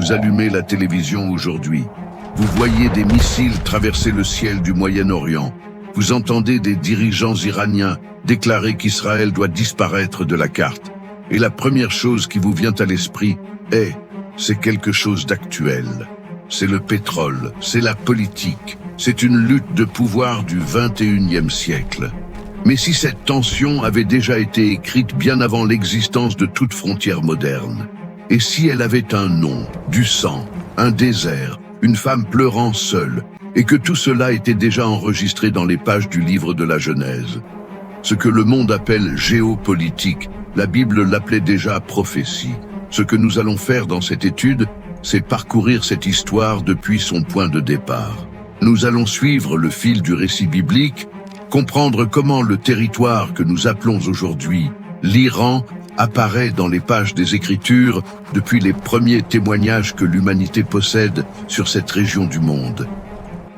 Vous allumez la télévision aujourd'hui. Vous voyez des missiles traverser le ciel du Moyen-Orient. Vous entendez des dirigeants iraniens déclarer qu'Israël doit disparaître de la carte. Et la première chose qui vous vient à l'esprit c'est quelque chose d'actuel. C'est le pétrole, c'est la politique, c'est une lutte de pouvoir du 21e siècle. Mais si cette tension avait déjà été écrite bien avant l'existence de toute frontière moderne, et si elle avait un nom, du sang, un désert, une femme pleurant seule, et que tout cela était déjà enregistré dans les pages du livre de la Genèse. Ce que le monde appelle géopolitique, la Bible l'appelait déjà prophétie. Ce que nous allons faire dans cette étude, c'est parcourir cette histoire depuis son point de départ. Nous allons suivre le fil du récit biblique, comprendre comment le territoire que nous appelons aujourd'hui l'Iran apparaît dans les pages des Écritures depuis les premiers témoignages que l'humanité possède sur cette région du monde.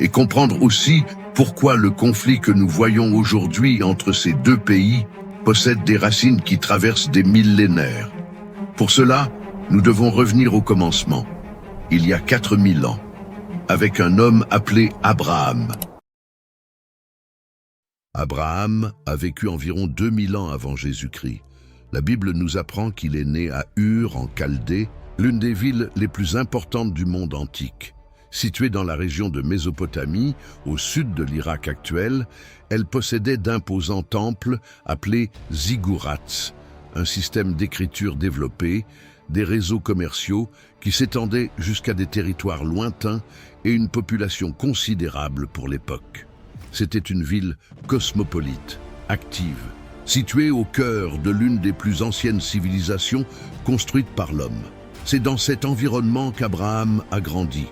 Et comprendre aussi pourquoi le conflit que nous voyons aujourd'hui entre ces deux pays possède des racines qui traversent des millénaires. Pour cela, nous devons revenir au commencement, il y a 4000 ans, avec un homme appelé Abraham. Abraham a vécu environ 2000 ans avant Jésus-Christ. La Bible nous apprend qu'il est né à Ur, en Chaldée, l'une des villes les plus importantes du monde antique. Située dans la région de Mésopotamie, au sud de l'Irak actuel, elle possédait d'imposants temples appelés ziggourats, un système d'écriture développé, des réseaux commerciaux qui s'étendaient jusqu'à des territoires lointains et une population considérable pour l'époque. C'était une ville cosmopolite, active, située au cœur de l'une des plus anciennes civilisations construites par l'homme. C'est dans cet environnement qu'Abraham a grandi.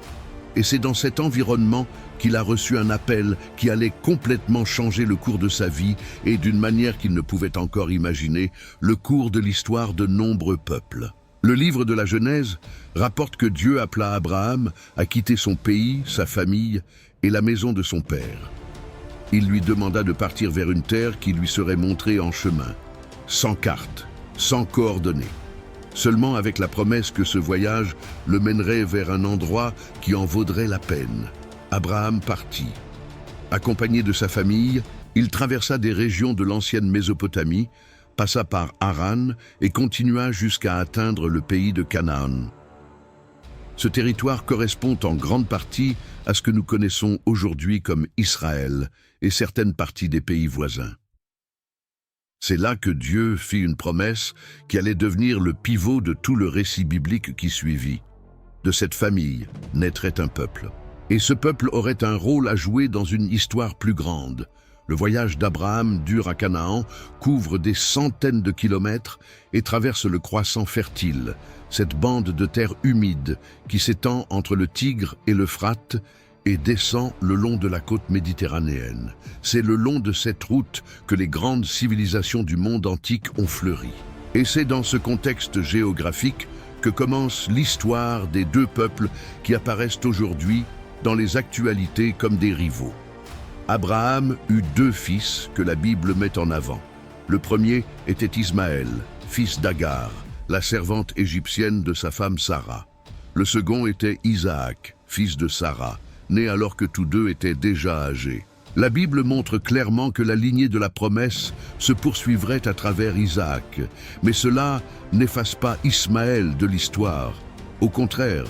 Et c'est dans cet environnement qu'il a reçu un appel qui allait complètement changer le cours de sa vie et d'une manière qu'il ne pouvait encore imaginer, le cours de l'histoire de nombreux peuples. Le livre de la Genèse rapporte que Dieu appela Abraham à quitter son pays, sa famille et la maison de son père. Il lui demanda de partir vers une terre qui lui serait montrée en chemin, sans carte, sans coordonnées. Seulement avec la promesse que ce voyage le mènerait vers un endroit qui en vaudrait la peine. Abraham partit. Accompagné de sa famille, il traversa des régions de l'ancienne Mésopotamie, passa par Haran et continua jusqu'à atteindre le pays de Canaan. Ce territoire correspond en grande partie à ce que nous connaissons aujourd'hui comme Israël et certaines parties des pays voisins. C'est là que Dieu fit une promesse qui allait devenir le pivot de tout le récit biblique qui suivit. De cette famille naîtrait un peuple. Et ce peuple aurait un rôle à jouer dans une histoire plus grande. Le voyage d'Abraham d'Ur à Canaan couvre des centaines de kilomètres et traverse le croissant fertile, cette bande de terre humide qui s'étend entre le Tigre et l'Euphrate et descend le long de la côte méditerranéenne. C'est le long de cette route que les grandes civilisations du monde antique ont fleuri. Et c'est dans ce contexte géographique que commence l'histoire des deux peuples qui apparaissent aujourd'hui dans les actualités comme des rivaux. Abraham eut deux fils que la Bible met en avant. Le premier était Ismaël, fils d'Agar, la servante égyptienne de sa femme Sarah. Le second était Isaac, fils de Sarah, né alors que tous deux étaient déjà âgés. La Bible montre clairement que la lignée de la promesse se poursuivrait à travers Isaac, mais cela n'efface pas Ismaël de l'histoire. Au contraire,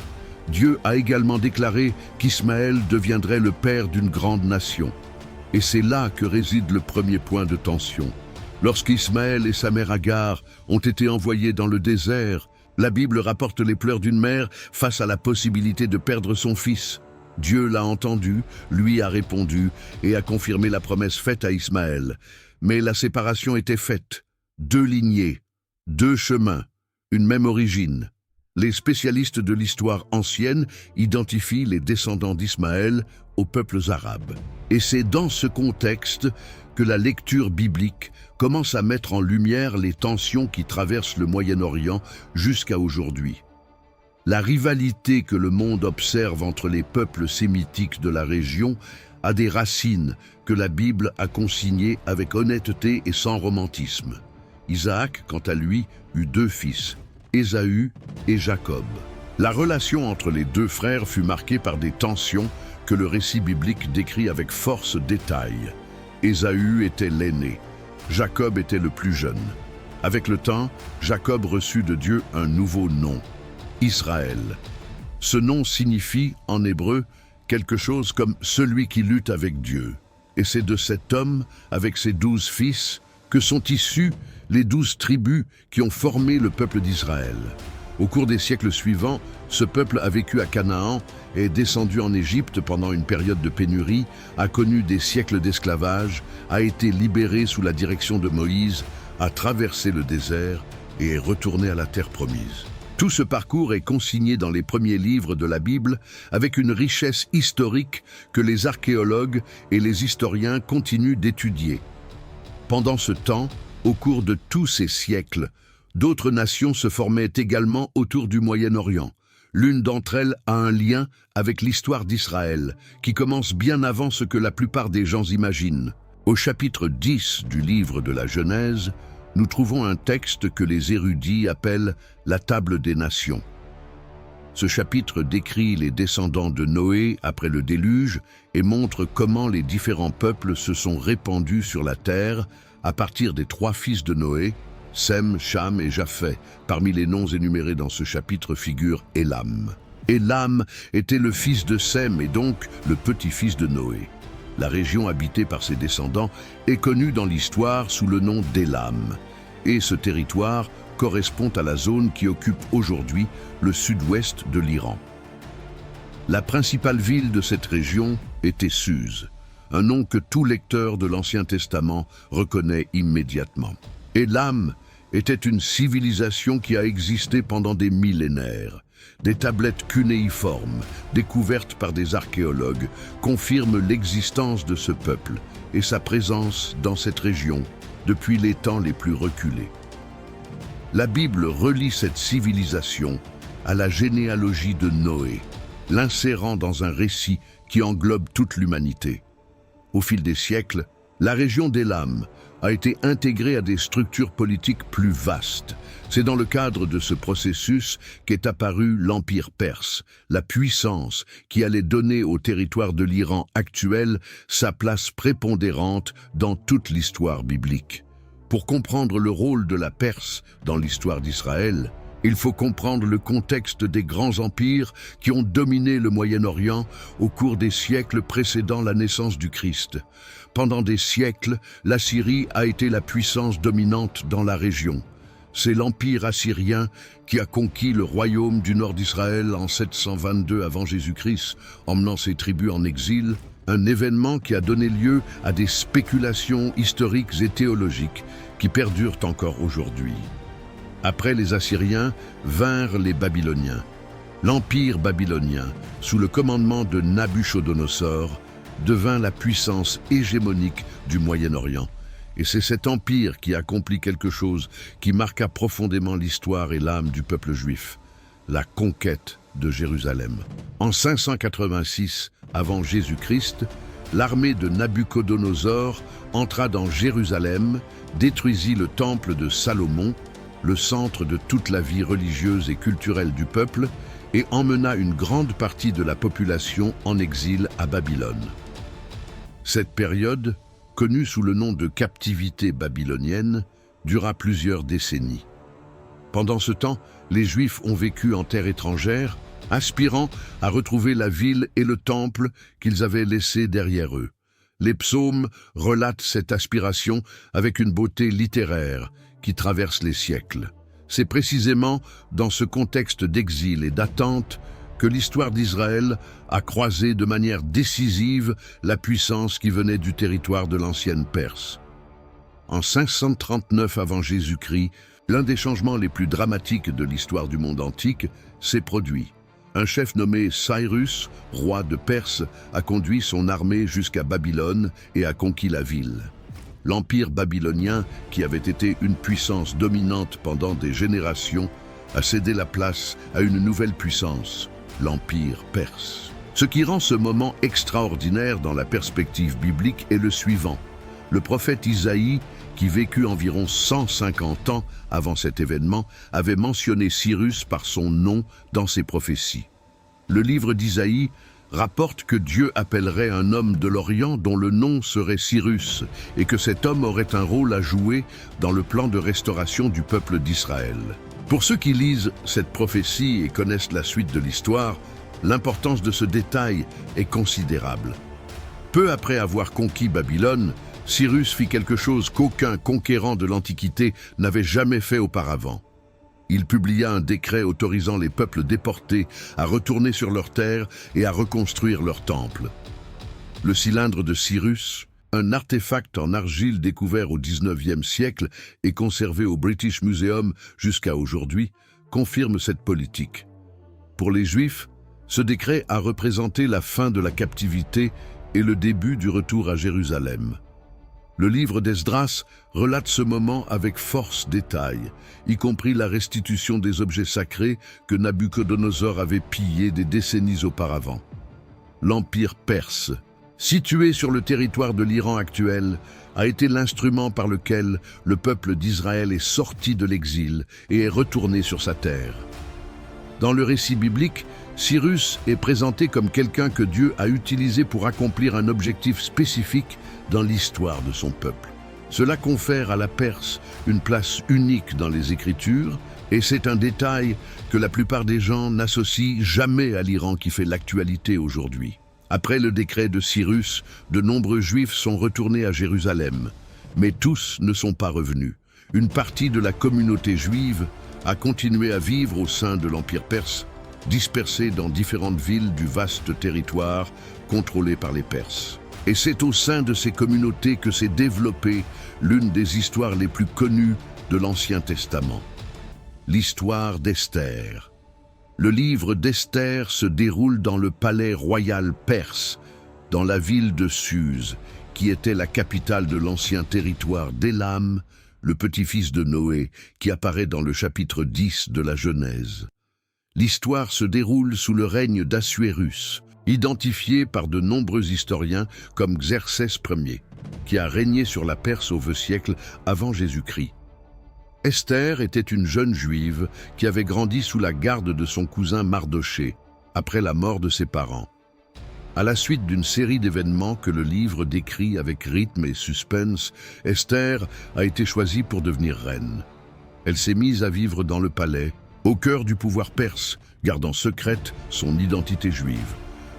Dieu a également déclaré qu'Ismaël deviendrait le père d'une grande nation. Et c'est là que réside le premier point de tension. Lorsqu'Ismaël et sa mère Agar ont été envoyés dans le désert, la Bible rapporte les pleurs d'une mère face à la possibilité de perdre son fils. Dieu l'a entendu, lui a répondu et a confirmé la promesse faite à Ismaël. Mais la séparation était faite. Deux lignées, deux chemins, une même origine. Les spécialistes de l'histoire ancienne identifient les descendants d'Ismaël aux peuples arabes. Et c'est dans ce contexte que la lecture biblique commence à mettre en lumière les tensions qui traversent le Moyen-Orient jusqu'à aujourd'hui. La rivalité que le monde observe entre les peuples sémitiques de la région a des racines que la Bible a consignées avec honnêteté et sans romantisme. Isaac, quant à lui, eut deux fils, Ésaü et Jacob. La relation entre les deux frères fut marquée par des tensions que le récit biblique décrit avec force détail. Ésaü était l'aîné, Jacob était le plus jeune. Avec le temps, Jacob reçut de Dieu un nouveau nom, Israël. Ce nom signifie, en hébreu, quelque chose comme « celui qui lutte avec Dieu ». Et c'est de cet homme, avec ses 12 fils, que sont issus les 12 tribus qui ont formé le peuple d'Israël. Au cours des siècles suivants, ce peuple a vécu à Canaan, est descendu en Égypte pendant une période de pénurie, a connu des siècles d'esclavage, a été libéré sous la direction de Moïse, a traversé le désert et est retourné à la terre promise. Tout ce parcours est consigné dans les premiers livres de la Bible avec une richesse historique que les archéologues et les historiens continuent d'étudier. Pendant ce temps, au cours de tous ces siècles, d'autres nations se formaient également autour du Moyen-Orient. L'une d'entre elles a un lien avec l'histoire d'Israël, qui commence bien avant ce que la plupart des gens imaginent. Au chapitre 10 du livre de la Genèse, nous trouvons un texte que les érudits appellent la Table des Nations. Ce chapitre décrit les descendants de Noé après le déluge et montre comment les différents peuples se sont répandus sur la terre à partir des 3 fils de Noé, Sem, Cham et Japheth. Parmi les noms énumérés dans ce chapitre figure Élam. Élam était le fils de Sem et donc le petit-fils de Noé. La région habitée par ses descendants est connue dans l'histoire sous le nom d'Élam. Et ce territoire correspond à la zone qui occupe aujourd'hui le sud-ouest de l'Iran. La principale ville de cette région était Suse, un nom que tout lecteur de l'Ancien Testament reconnaît immédiatement. Élam était une civilisation qui a existé pendant des millénaires. Des tablettes cunéiformes, découvertes par des archéologues, confirment l'existence de ce peuple et sa présence dans cette région depuis les temps les plus reculés. La Bible relie cette civilisation à la généalogie de Noé, l'insérant dans un récit qui englobe toute l'humanité. Au fil des siècles, la région d'Élam a été intégrée à des structures politiques plus vastes. C'est dans le cadre de ce processus qu'est apparu l'Empire perse, la puissance qui allait donner au territoire de l'Iran actuel sa place prépondérante dans toute l'histoire biblique. Pour comprendre le rôle de la Perse dans l'histoire d'Israël, il faut comprendre le contexte des grands empires qui ont dominé le Moyen-Orient au cours des siècles précédant la naissance du Christ. Pendant des siècles, l'Assyrie a été la puissance dominante dans la région. C'est l'Empire assyrien qui a conquis le royaume du nord d'Israël en 722 avant Jésus-Christ, emmenant ses tribus en exil, un événement qui a donné lieu à des spéculations historiques et théologiques qui perdurent encore aujourd'hui. Après les Assyriens vinrent les Babyloniens. L'Empire babylonien, sous le commandement de Nabuchodonosor, devint la puissance hégémonique du Moyen-Orient. Et c'est cet empire qui accomplit quelque chose qui marqua profondément l'histoire et l'âme du peuple juif, la conquête de Jérusalem. En 586 avant Jésus-Christ, l'armée de Nabuchodonosor entra dans Jérusalem, détruisit le temple de Salomon, le centre de toute la vie religieuse et culturelle du peuple, et emmena une grande partie de la population en exil à Babylone. Cette période, connue sous le nom de captivité babylonienne, dura plusieurs décennies. Pendant ce temps, les Juifs ont vécu en terre étrangère, aspirant à retrouver la ville et le temple qu'ils avaient laissés derrière eux. Les psaumes relatent cette aspiration avec une beauté littéraire qui traverse les siècles. C'est précisément dans ce contexte d'exil et d'attente que l'histoire d'Israël a croisé de manière décisive la puissance qui venait du territoire de l'ancienne Perse. En 539 avant Jésus-Christ, l'un des changements les plus dramatiques de l'histoire du monde antique s'est produit. Un chef nommé Cyrus, roi de Perse, a conduit son armée jusqu'à Babylone et a conquis la ville. L'empire babylonien, qui avait été une puissance dominante pendant des générations, a cédé la place à une nouvelle puissance, l'empire perse. Ce qui rend ce moment extraordinaire dans la perspective biblique est le suivant. Le prophète Isaïe, qui vécut environ 150 ans avant cet événement, avait mentionné Cyrus par son nom dans ses prophéties. Le livre d'Isaïe rapporte que Dieu appellerait un homme de l'Orient dont le nom serait Cyrus et que cet homme aurait un rôle à jouer dans le plan de restauration du peuple d'Israël. Pour ceux qui lisent cette prophétie et connaissent la suite de l'histoire, l'importance de ce détail est considérable. Peu après avoir conquis Babylone, Cyrus fit quelque chose qu'aucun conquérant de l'Antiquité n'avait jamais fait auparavant. Il publia un décret autorisant les peuples déportés à retourner sur leurs terres et à reconstruire leurs temples. Le cylindre de Cyrus, un artefact en argile découvert au XIXe siècle et conservé au British Museum jusqu'à aujourd'hui, confirme cette politique. Pour les Juifs, ce décret a représenté la fin de la captivité et le début du retour à Jérusalem. Le livre d'Esdras relate ce moment avec force détail, y compris la restitution des objets sacrés que Nabuchodonosor avait pillés des décennies auparavant. L'Empire perse, situé sur le territoire de l'Iran actuel, a été l'instrument par lequel le peuple d'Israël est sorti de l'exil et est retourné sur sa terre. Dans le récit biblique, Cyrus est présenté comme quelqu'un que Dieu a utilisé pour accomplir un objectif spécifique dans l'histoire de son peuple. Cela confère à la Perse une place unique dans les Écritures, et c'est un détail que la plupart des gens n'associent jamais à l'Iran qui fait l'actualité aujourd'hui. Après le décret de Cyrus, de nombreux Juifs sont retournés à Jérusalem, mais tous ne sont pas revenus. Une partie de la communauté juive a continué à vivre au sein de l'Empire perse, dispersée dans différentes villes du vaste territoire contrôlé par les Perses. Et c'est au sein de ces communautés que s'est développée l'une des histoires les plus connues de l'Ancien Testament. L'histoire d'Esther. Le livre d'Esther se déroule dans le palais royal perse, dans la ville de Suse, qui était la capitale de l'ancien territoire d'Élam, le petit-fils de Noé, qui apparaît dans le chapitre 10 de la Genèse. L'histoire se déroule sous le règne d'Assuérus, identifié par de nombreux historiens comme Xerxès Ier, qui a régné sur la Perse au Ve siècle avant Jésus-Christ. Esther était une jeune juive qui avait grandi sous la garde de son cousin Mardochée, après la mort de ses parents. À la suite d'une série d'événements que le livre décrit avec rythme et suspense, Esther a été choisie pour devenir reine. Elle s'est mise à vivre dans le palais, au cœur du pouvoir perse, gardant secrète son identité juive.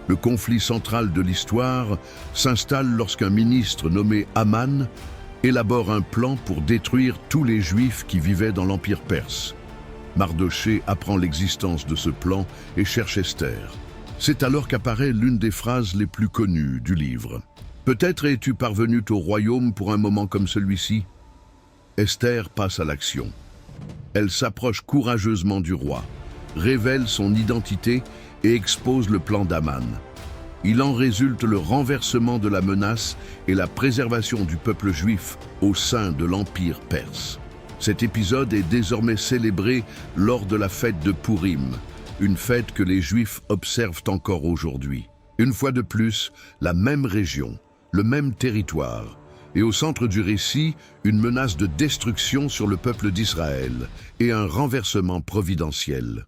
Le conflit central de l'histoire s'installe lorsqu'un ministre nommé Haman élabore un plan pour détruire tous les Juifs qui vivaient dans l'Empire perse. Mardochée apprend l'existence de ce plan et cherche Esther. C'est alors qu'apparaît l'une des phrases les plus connues du livre. « Peut-être es-tu parvenue au royaume pour un moment comme celui-ci » Esther passe à l'action. Elle s'approche courageusement du roi, révèle son identité et expose le plan d'Haman. Il en résulte le renversement de la menace et la préservation du peuple juif au sein de l'Empire perse. Cet épisode est désormais célébré lors de la fête de Pourim, une fête que les Juifs observent encore aujourd'hui. Une fois de plus, la même région, le même territoire, et au centre du récit, une menace de destruction sur le peuple d'Israël et un renversement providentiel.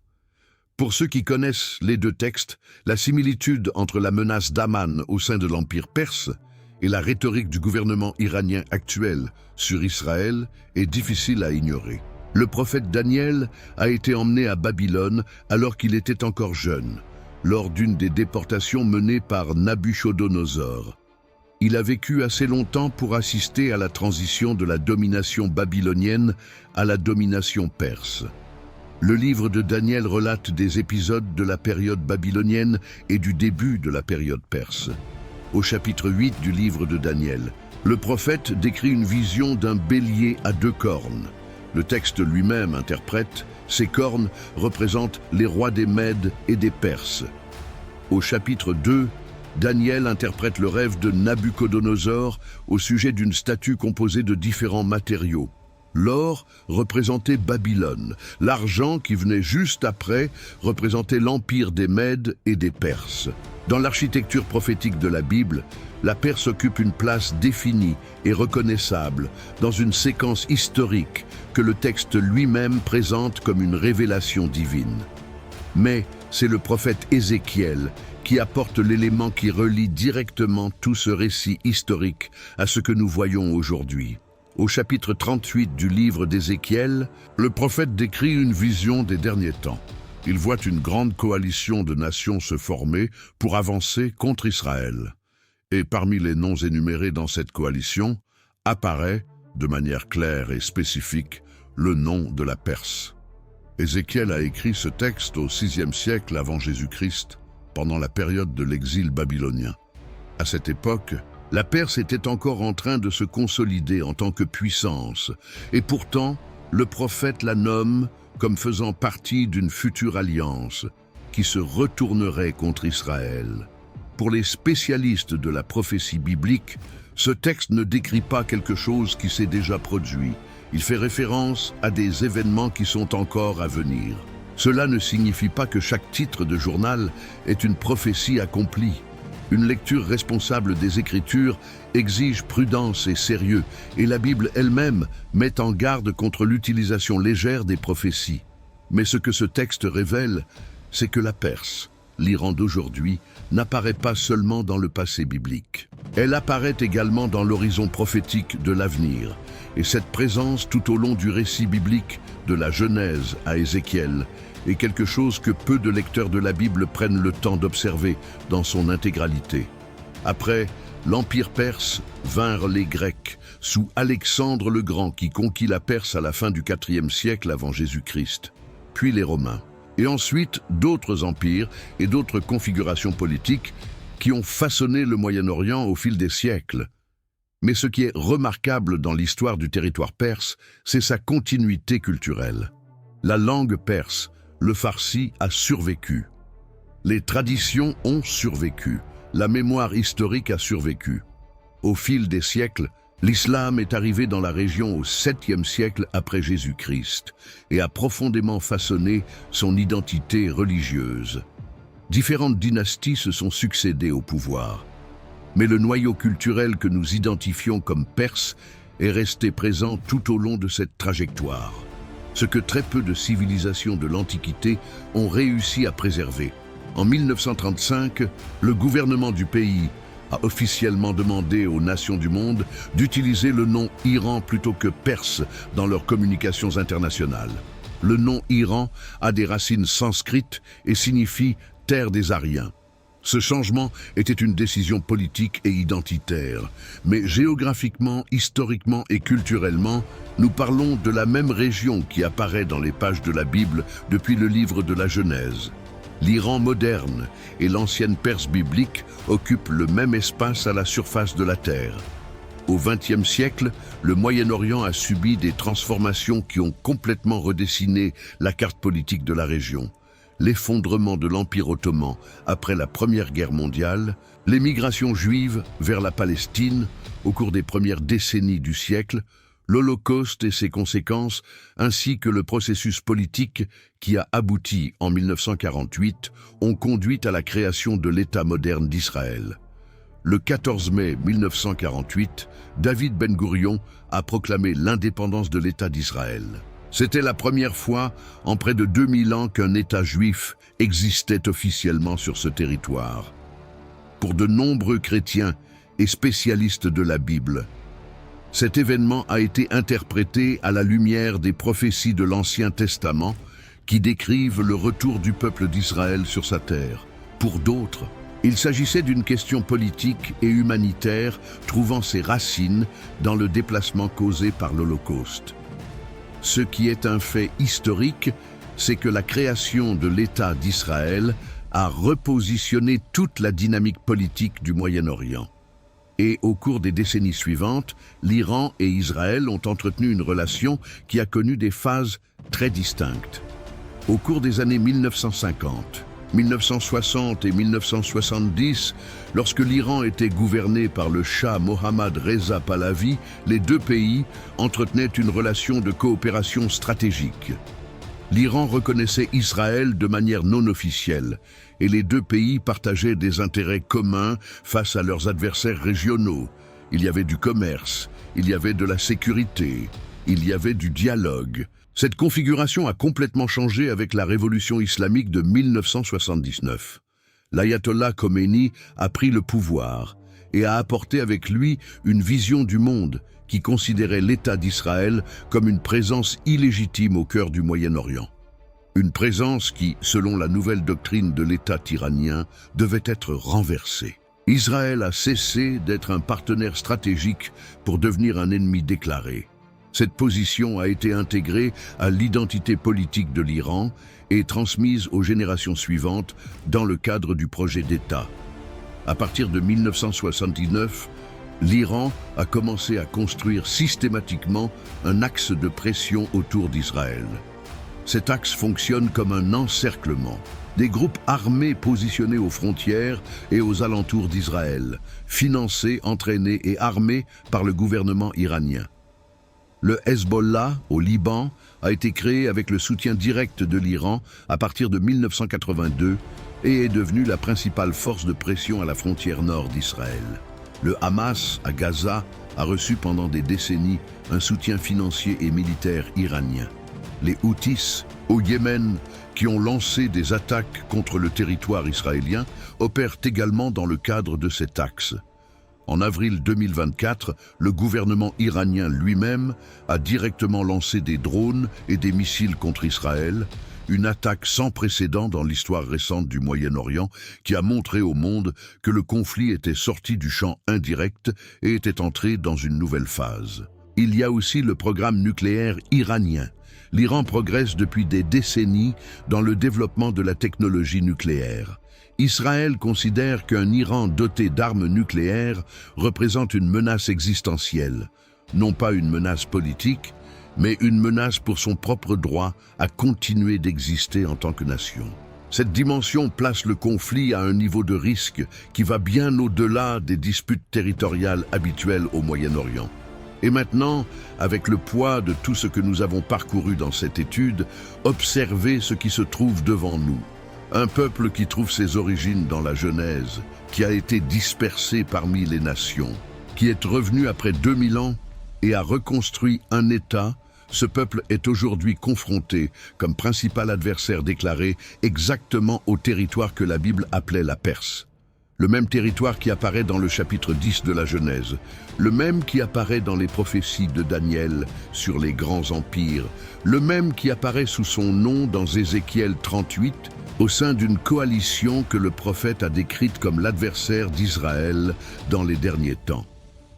Pour ceux qui connaissent les deux textes, la similitude entre la menace d'Haman au sein de l'Empire perse et la rhétorique du gouvernement iranien actuel sur Israël est difficile à ignorer. Le prophète Daniel a été emmené à Babylone alors qu'il était encore jeune, lors d'une des déportations menées par Nabuchodonosor. Il a vécu assez longtemps pour assister à la transition de la domination babylonienne à la domination perse. Le livre de Daniel relate des épisodes de la période babylonienne et du début de la période perse. Au chapitre 8 du livre de Daniel, le prophète décrit une vision d'un bélier à 2 cornes. Le texte lui-même interprète « Ces cornes représentent les rois des Mèdes et des Perses ». Au chapitre 2, Daniel interprète le rêve de Nabuchodonosor au sujet d'une statue composée de différents matériaux. L'or représentait Babylone, l'argent qui venait juste après représentait l'empire des Mèdes et des Perses. Dans l'architecture prophétique de la Bible, la Perse occupe une place définie et reconnaissable dans une séquence historique que le texte lui-même présente comme une révélation divine. Mais c'est le prophète Ézéchiel qui apporte l'élément qui relie directement tout ce récit historique à ce que nous voyons aujourd'hui. Au chapitre 38 du livre d'Ézéchiel, le prophète décrit une vision des derniers temps. Il voit une grande coalition de nations se former pour avancer contre Israël. Et parmi les noms énumérés dans cette coalition, apparaît, de manière claire et spécifique, le nom de la Perse. Ézéchiel a écrit ce texte au VIe siècle avant Jésus-Christ, pendant la période de l'exil babylonien. À cette époque, la Perse était encore en train de se consolider en tant que puissance, et pourtant, le prophète la nomme comme faisant partie d'une future alliance qui se retournerait contre Israël. Pour les spécialistes de la prophétie biblique, ce texte ne décrit pas quelque chose qui s'est déjà produit. Il fait référence à des événements qui sont encore à venir. Cela ne signifie pas que chaque titre de journal est une prophétie accomplie. Une lecture responsable des Écritures exige prudence et sérieux, et la Bible elle-même met en garde contre l'utilisation légère des prophéties. Mais ce que ce texte révèle, c'est que la Perse, l'Iran d'aujourd'hui, n'apparaît pas seulement dans le passé biblique. Elle apparaît également dans l'horizon prophétique de l'avenir, et cette présence tout au long du récit biblique, de la Genèse à Ézéchiel, est quelque chose que peu de lecteurs de la Bible prennent le temps d'observer dans son intégralité. Après l'Empire perse, vinrent les Grecs, sous Alexandre le Grand qui conquit la Perse à la fin du IVe siècle avant Jésus-Christ, puis les Romains, et ensuite d'autres empires et d'autres configurations politiques qui ont façonné le Moyen-Orient au fil des siècles. Mais ce qui est remarquable dans l'histoire du territoire perse, c'est sa continuité culturelle. La langue perse, le farsi, a survécu. Les traditions ont survécu. La mémoire historique a survécu. Au fil des siècles, l'islam est arrivé dans la région au 7e siècle après Jésus-Christ et a profondément façonné son identité religieuse. Différentes dynasties se sont succédées au pouvoir. Mais le noyau culturel que nous identifions comme perse est resté présent tout au long de cette trajectoire. Ce que très peu de civilisations de l'Antiquité ont réussi à préserver. En 1935, le gouvernement du pays a officiellement demandé aux nations du monde d'utiliser le nom Iran plutôt que Perse dans leurs communications internationales. Le nom Iran a des racines sanskrites et signifie « terre des Aryens ». Ce changement était une décision politique et identitaire, mais géographiquement, historiquement et culturellement, nous parlons de la même région qui apparaît dans les pages de la Bible depuis le livre de la Genèse. L'Iran moderne et l'ancienne Perse biblique occupent le même espace à la surface de la Terre. Au XXe siècle, le Moyen-Orient a subi des transformations qui ont complètement redessiné la carte politique de la région. L'effondrement de l'Empire ottoman après la Première Guerre mondiale, l'émigration juive vers la Palestine au cours des premières décennies du siècle, l'Holocauste et ses conséquences, ainsi que le processus politique qui a abouti en 1948, ont conduit à la création de l'État moderne d'Israël. Le 14 mai 1948, David Ben-Gourion a proclamé l'indépendance de l'État d'Israël. C'était la première fois en près de 2000 ans qu'un État juif existait officiellement sur ce territoire. Pour de nombreux chrétiens et spécialistes de la Bible, cet événement a été interprété à la lumière des prophéties de l'Ancien Testament qui décrivent le retour du peuple d'Israël sur sa terre. Pour d'autres, il s'agissait d'une question politique et humanitaire trouvant ses racines dans le déplacement causé par l'Holocauste. Ce qui est un fait historique, c'est que la création de l'État d'Israël a repositionné toute la dynamique politique du Moyen-Orient. Et au cours des décennies suivantes, l'Iran et Israël ont entretenu une relation qui a connu des phases très distinctes. Au cours des années 1950, 1960 et 1970, lorsque l'Iran était gouverné par le Shah Mohammad Reza Pahlavi, les deux pays entretenaient une relation de coopération stratégique. l'Iran reconnaissait Israël de manière non officielle, et les deux pays partageaient des intérêts communs face à leurs adversaires régionaux. Il y avait du commerce, il y avait de la sécurité, il y avait du dialogue. Cette configuration a complètement changé avec la révolution islamique de 1979. L'ayatollah Khomeini a pris le pouvoir et a apporté avec lui une vision du monde qui considérait l'État d'Israël comme une présence illégitime au cœur du Moyen-Orient. Une présence qui, selon la nouvelle doctrine de l'État tyrannien, devait être renversée. Israël a cessé d'être un partenaire stratégique pour devenir un ennemi déclaré. Cette position a été intégrée à l'identité politique de l'Iran et transmise aux générations suivantes dans le cadre du projet d'État. À partir de 1979, l'Iran a commencé à construire systématiquement un axe de pression autour d'Israël. Cet axe fonctionne comme un encerclement. Des groupes armés positionnés aux frontières et aux alentours d'Israël, financés, entraînés et armés par le gouvernement iranien. Le Hezbollah, au Liban, a été créé avec le soutien direct de l'Iran à partir de 1982 et est devenu la principale force de pression à la frontière nord d'Israël. Le Hamas, à Gaza, a reçu pendant des décennies un soutien financier et militaire iranien. Les Houthis, au Yémen, qui ont lancé des attaques contre le territoire israélien, opèrent également dans le cadre de cet axe. En avril 2024, le gouvernement iranien lui-même a directement lancé des drones et des missiles contre Israël, une attaque sans précédent dans l'histoire récente du Moyen-Orient qui a montré au monde que le conflit était sorti du champ indirect et était entré dans une nouvelle phase. Il y a aussi le programme nucléaire iranien. L'Iran progresse depuis des décennies dans le développement de la technologie nucléaire. Israël considère qu'un Iran doté d'armes nucléaires représente une menace existentielle, non pas une menace politique, mais une menace pour son propre droit à continuer d'exister en tant que nation. Cette dimension place le conflit à un niveau de risque qui va bien au-delà des disputes territoriales habituelles au Moyen-Orient. Et maintenant, avec le poids de tout ce que nous avons parcouru dans cette étude, observez ce qui se trouve devant nous. Un peuple qui trouve ses origines dans la Genèse, qui a été dispersé parmi les nations, qui est revenu après 2000 ans et a reconstruit un État. Ce peuple est aujourd'hui confronté, comme principal adversaire déclaré, exactement au territoire que la Bible appelait la Perse. Le même territoire qui apparaît dans le chapitre 10 de la Genèse, le même qui apparaît dans les prophéties de Daniel sur les grands empires, le même qui apparaît sous son nom dans Ézéchiel 38, au sein d'une coalition que le prophète a décrite comme l'adversaire d'Israël dans les derniers temps.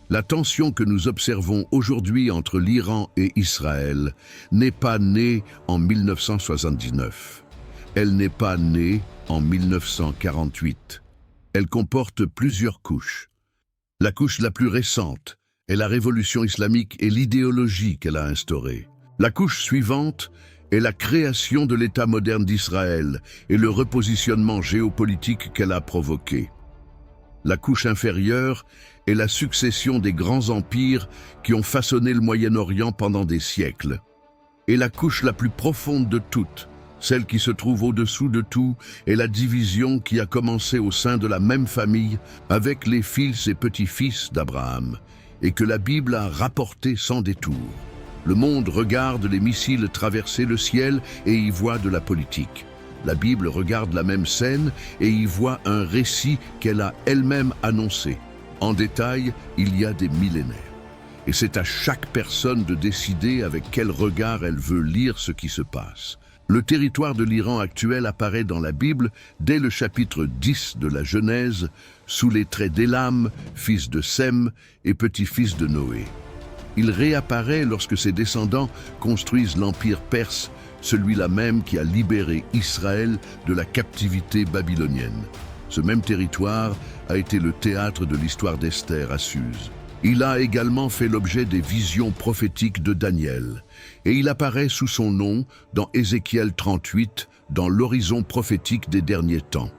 La tension que nous observons aujourd'hui entre l'Iran et Israël n'est pas née en 1979. Elle n'est pas née en 1948. Elle comporte plusieurs couches. La couche la plus récente est la révolution islamique et l'idéologie qu'elle a instaurée. La couche suivante est la création de l'État moderne d'Israël et le repositionnement géopolitique qu'elle a provoqué. La couche inférieure est la succession des grands empires qui ont façonné le Moyen-Orient pendant des siècles. Et la couche la plus profonde de toutes, celle qui se trouve au-dessous de tout, est la division qui a commencé au sein de la même famille avec les fils et petits-fils d'Abraham, et que la Bible a rapporté sans détour. Le monde regarde les missiles traverser le ciel et y voit de la politique. La Bible regarde la même scène et y voit un récit qu'elle a elle-même annoncé. En détail, il y a des millénaires. Et c'est à chaque personne de décider avec quel regard elle veut lire ce qui se passe. Le territoire de l'Iran actuel apparaît dans la Bible dès le chapitre 10 de la Genèse, sous les traits d'Élam, fils de Sem et petit-fils de Noé. Il réapparaît lorsque ses descendants construisent l'empire perse, celui-là même qui a libéré Israël de la captivité babylonienne. Ce même territoire a été le théâtre de l'histoire d'Esther à Suse. Il a également fait l'objet des visions prophétiques de Daniel, et il apparaît sous son nom dans Ézéchiel 38, dans l'horizon prophétique des derniers temps.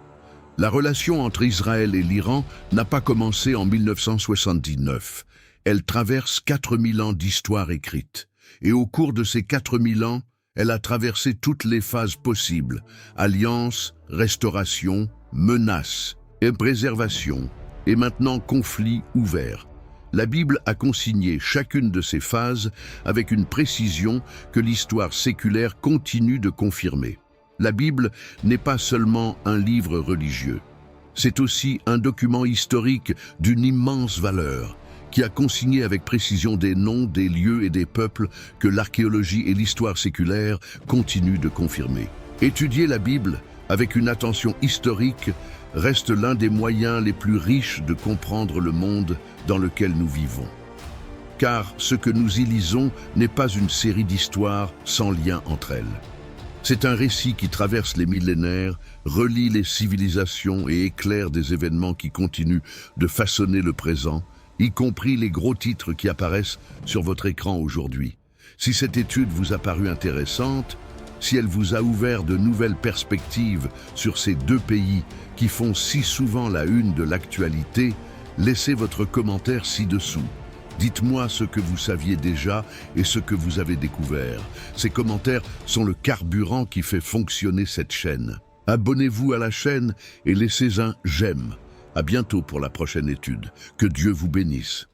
La relation entre Israël et l'Iran n'a pas commencé en 1979. Elle traverse 4000 ans d'histoire écrite, et au cours de ces 4000 ans, Elle a traversé toutes les phases possibles: alliance, restauration, menace, et préservation, et maintenant conflit ouvert. La Bible a consigné chacune de ces phases avec une précision que l'histoire séculaire continue de confirmer. La Bible n'est pas seulement un livre religieux. C'est aussi un document historique d'une immense valeur, qui a consigné avec précision des noms, des lieux et des peuples que l'archéologie et l'histoire séculaire continuent de confirmer. Étudier la Bible avec une attention historique reste l'un des moyens les plus riches de comprendre le monde dans lequel nous vivons. Car ce que nous y lisons n'est pas une série d'histoires sans lien entre elles. C'est un récit qui traverse les millénaires, relie les civilisations et éclaire des événements qui continuent de façonner le présent, y compris les gros titres qui apparaissent sur votre écran aujourd'hui. Si cette étude vous a paru intéressante, si elle vous a ouvert de nouvelles perspectives sur ces deux pays qui font si souvent la une de l'actualité, laissez votre commentaire ci-dessous. Dites-moi ce que vous saviez déjà et ce que vous avez découvert. Ces commentaires sont le carburant qui fait fonctionner cette chaîne. Abonnez-vous à la chaîne et laissez un j'aime. À bientôt pour la prochaine étude. Que Dieu vous bénisse.